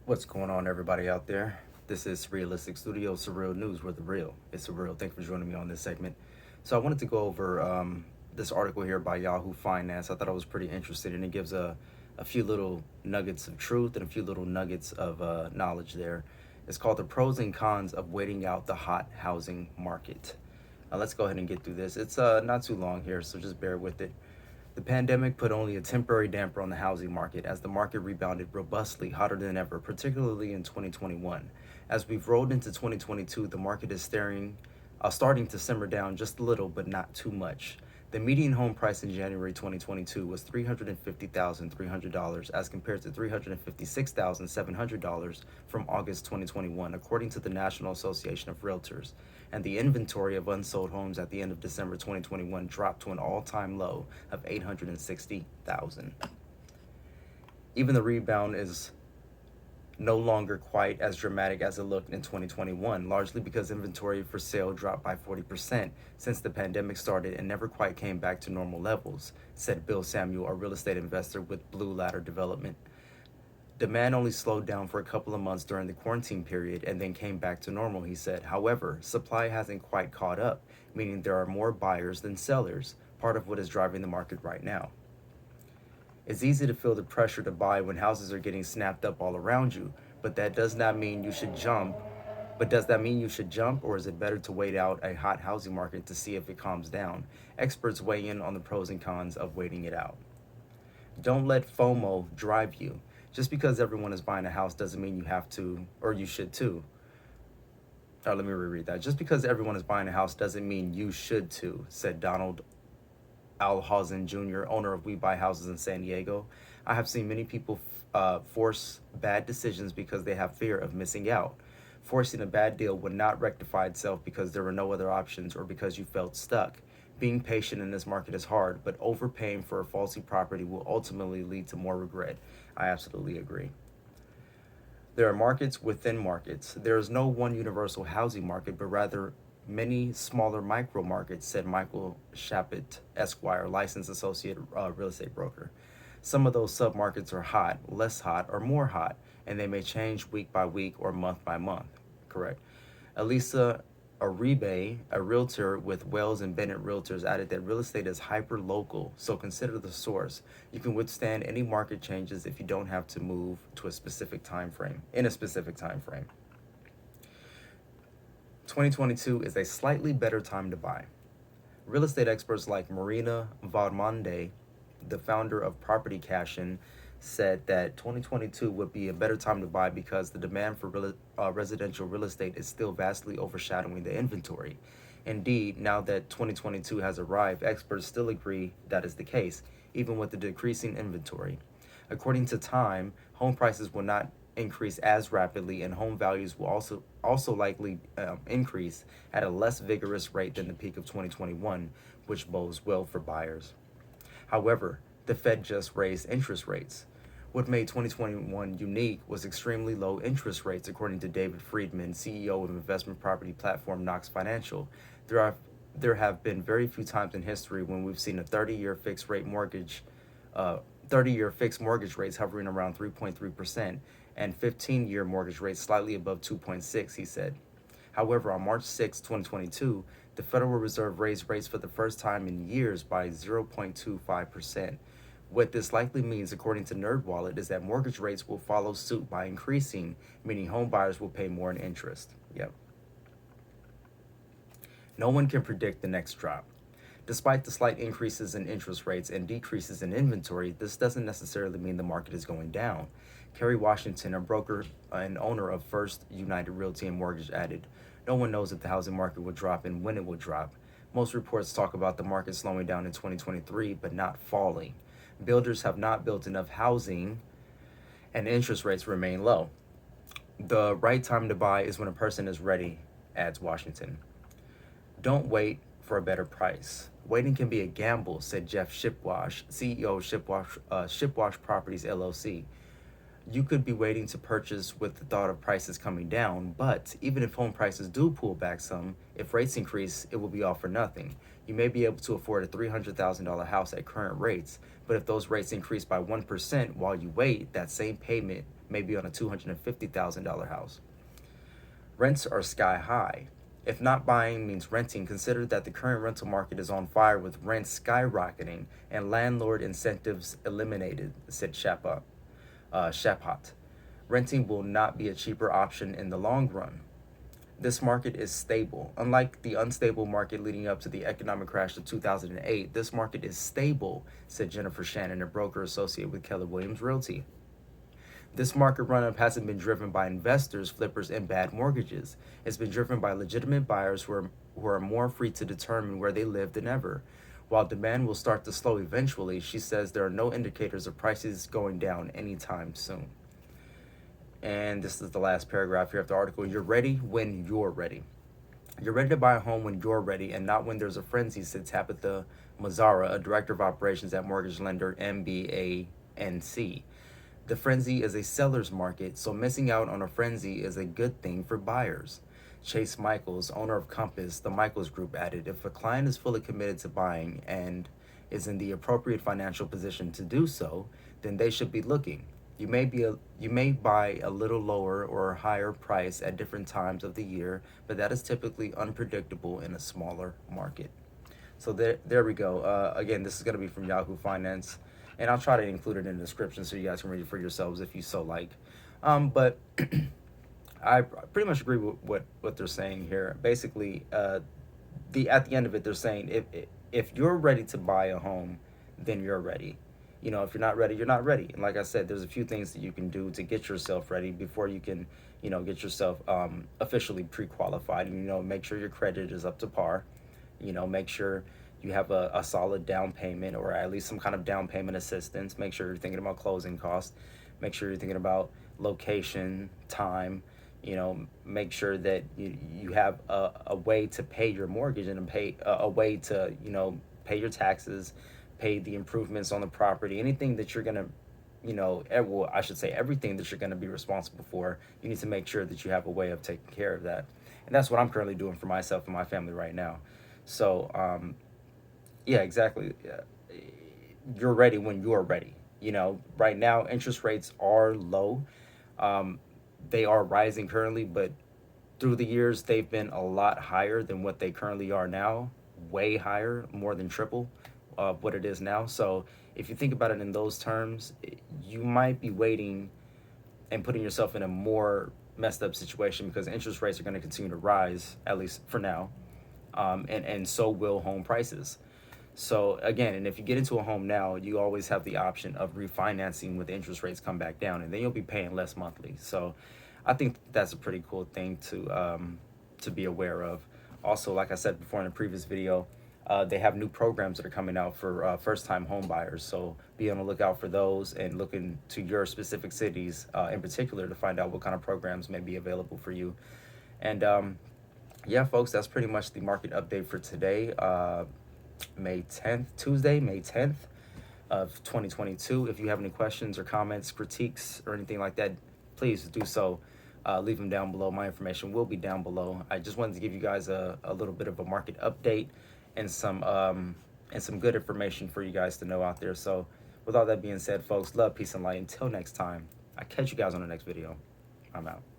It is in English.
What's going on, everybody out there? This is Realistic Studio, Surreal News, where the real is surreal. Thank you for joining me on this segment. So I wanted to go over this article here by Yahoo Finance. I thought it was pretty interesting, and it gives a few little nuggets of truth and a few little nuggets of knowledge there. It's called The Pros and Cons of Waiting Out the Hot Housing Market. Let's go ahead and get through this. It's not too long here, so just bear with it. The pandemic put only a temporary damper on the housing market as the market rebounded robustly, hotter than ever, particularly in 2021. As we've rolled into 2022, the market is starting to simmer down just a little, but not too much. The median home price in January 2022 was $350,300 as compared to $356,700 from August 2021, according to the National Association of Realtors. And the inventory of unsold homes at the end of December 2021 dropped to an all-time low of 860,000. Even the rebound is no longer quite as dramatic as it looked in 2021, largely because inventory for sale dropped by 40% since the pandemic started and never quite came back to normal levels, said Bill Samuel, a real estate investor with Blue Ladder Development. Demand only slowed down for a couple of months during the quarantine period and then came back to normal, he said. However, supply hasn't quite caught up, meaning there are more buyers than sellers, part of what is driving the market right now. It's easy to feel the pressure to buy when houses are getting snapped up all around you, but that does not mean you should jump. But does that mean you should jump, or is it better to wait out a hot housing market to see if it calms down? Experts weigh in on the pros and cons of waiting it out. Don't let FOMO drive you. Just because everyone is buying a house doesn't mean you have to, or you should too. Let me reread that. Just because everyone is buying a house doesn't mean you should too, said Donald Alhausen Jr., owner of We Buy Houses in San Diego. I have seen many people force bad decisions because they have fear of missing out. Forcing a bad deal would not rectify itself because there were no other options or because you felt stuck. Being patient in this market is hard, but overpaying for a faulty property will ultimately lead to more regret. I absolutely agree. There are markets within markets. There is no one universal housing market, but rather many smaller micro markets, said Michael Shapit, Esquire, licensed associate real estate broker. Some of those submarkets are hot, less hot, or more hot, and they may change week by week or month by month. Correct. Elisa Aribe, a realtor with Wells and Bennett Realtors, added that real estate is hyper-local, so consider the source. You can withstand any market changes if you don't have to move to a specific time frame, in a specific time frame. 2022 is a slightly better time to buy. Real estate experts like Marina Valmonde, the founder of Property Cashin, said that 2022 would be a better time to buy because the demand for residential real estate is still vastly overshadowing the inventory. Indeed, now that 2022 has arrived, experts still agree that is the case, even with the decreasing inventory. According to Time, home prices will not increase as rapidly, and home values will also likely increase at a less vigorous rate than the peak of 2021, which bodes well for buyers. However, the Fed just raised interest rates. What made 2021 unique was extremely low interest rates, according to David Friedman, CEO of investment property platform Knox Financial. There have been very few times in history when we've seen a 30-year fixed mortgage rates hovering around 3.3% and 15-year mortgage rates slightly above 2.6, he said. However, on March 6, 2022, the Federal Reserve raised rates for the first time in years by 0.25%. What this likely means, according to NerdWallet, is that mortgage rates will follow suit by increasing, meaning home buyers will pay more in interest. Yep. No one can predict the next drop. Despite the slight increases in interest rates and decreases in inventory, this doesn't necessarily mean the market is going down. Kerry Washington, a broker and owner of First United Realty and Mortgage, added, "No one knows if the housing market will drop and when it will drop. Most reports talk about the market slowing down in 2023, but not falling. Builders have not built enough housing and interest rates remain low. The right time to buy is when a person is ready," adds Washington. Don't wait for a better price. Waiting can be a gamble, said Jeff Shipwash, CEO of Shipwash Properties LLC. You could be waiting to purchase with the thought of prices coming down, but even if home prices do pull back some, if rates increase, it will be all for nothing. You may be able to afford a $300,000 house at current rates, but if those rates increase by 1% while you wait, that same payment may be on a $250,000 house. Rents are sky high. If not buying means renting, consider that the current rental market is on fire with rents skyrocketing and landlord incentives eliminated, said Shaphat. Renting will not be a cheaper option in the long run. This market is stable. Unlike the unstable market leading up to the economic crash of 2008, this market is stable, said Jennifer Shannon, a broker associate with Keller Williams Realty. This market run-up hasn't been driven by investors, flippers, and bad mortgages. It's been driven by legitimate buyers who are more free to determine where they live than ever. While demand will start to slow eventually, she says there are no indicators of prices going down anytime soon. And this is the last paragraph here of the article. You're ready when you're ready. You're ready to buy a home when you're ready and not when there's a frenzy, said Tabitha Mazzara, a director of operations at mortgage lender MBANC. The frenzy is a seller's market, so missing out on a frenzy is a good thing for buyers. Chase Michaels, owner of Compass, the Michaels Group, added, if a client is fully committed to buying and is in the appropriate financial position to do so, then they should be looking. You may buy a little lower or higher price at different times of the year, but that is typically unpredictable in a smaller market. So there we go. Again, this is going to be from Yahoo Finance, and I'll try to include it in the description so you guys can read it for yourselves if you so like. But I pretty much agree with what they're saying here. Basically, at the end of it, they're saying if you're ready to buy a home, then you're ready. You know, if you're not ready, you're not ready. And like I said, there's a few things that you can do to get yourself ready before you can, get yourself officially pre-qualified. And, make sure your credit is up to par. Make sure you have a solid down payment or at least some kind of down payment assistance. Make sure you're thinking about closing costs. Make sure you're thinking about location, time. Make sure that you have a way to pay your mortgage and a way to, pay your taxes, pay the improvements on the property, anything that you're going to, I should say everything that you're going to be responsible for. You need to make sure that you have a way of taking care of that. And that's what I'm currently doing for myself and my family right now. So, yeah, exactly. You're ready when you're ready. Right now, interest rates are low. They are rising currently, but through the years, they've been a lot higher than what they currently are now, way higher, more than triple of what it is now. So if you think about it in those terms, you might be waiting and putting yourself in a more messed up situation because interest rates are going to continue to rise, at least for now, and so will home prices. So again, and if you get into a home now, you always have the option of refinancing when the interest rates come back down, and then you'll be paying less monthly. So I think that's a pretty cool thing to be aware of. Also, like I said before in the previous video, they have new programs that are coming out for first-time home buyers. So be on the lookout for those and look into your specific cities in particular to find out what kind of programs may be available for you. And yeah, folks, that's pretty much the market update for today. May 10th, Tuesday, May 10th of 2022. If you have any questions or comments, critiques, or anything like that, please do so. Leave them down below. My information will be down below. I just wanted to give you guys a little bit of a market update and some good information for you guys to know out there. So with all that being said, folks, love, peace, and light. Until next time, I catch you guys on the next video. I'm out.